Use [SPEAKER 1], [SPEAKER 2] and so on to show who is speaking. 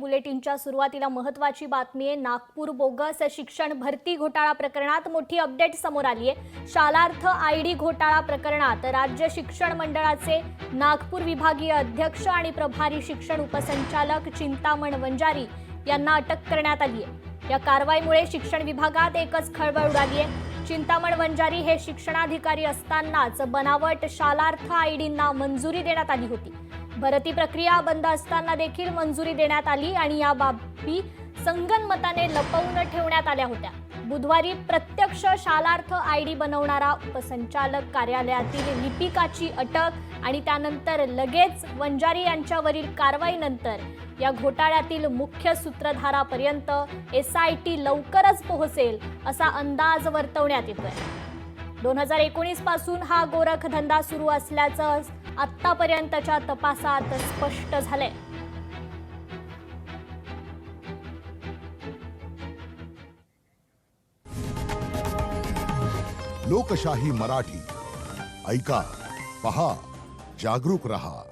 [SPEAKER 1] बुलेटिनच्या सुरुवातीला महत्त्वाची बातमी आहे। नागपूर बोगस शिक्षण भरती घोटाळा प्रकरणात मोठी अपडेट समोर आली आहे। शालार्थ आयडी घोटाळा प्रकरणात राज्य शिक्षण मंडळाचे नागपूर विभागीय अध्यक्ष आणि प्रभारी शिक्षण उपसंचालक चिंतामण वंजारी यांना अटक करण्यात आली आहे। या कारवाईमुळे शिक्षण विभागात एकच खळबळ उडाली आहे। चिंतामण वंजारी हे शिक्षणाधिकारी असतानाच बनावट शालार्थ आयडींना मंजुरी देण्यात आली होती। भरती प्रक्रिया बंद असताना देखील मंजुरी देण्यात आली आणि या बाबी संगनमताने लपवून ठेवण्यात आल्या होत्या। बुधवारी प्रत्यक्ष शालार्थ आयडी बनवणारा उपसंचालक कार्यालयातील लिपिकाची अटक आणि त्यानंतर लगेच वंजारी यांच्यावरील कारवाईनंतर या घोटाळ्यातील मुख्य सूत्रधारापर्यंत SIT लवकरच पोहोचेल असा अंदाज वर्तवण्यात येतोय। 2019 पासून हा गोरखधंदा सुरू असल्याचं आतापर्यंतच्या तपासात स्पष्ट झालंय।
[SPEAKER 2] लोकशाही मराठी ऐका, पहा, जागरूक रहा।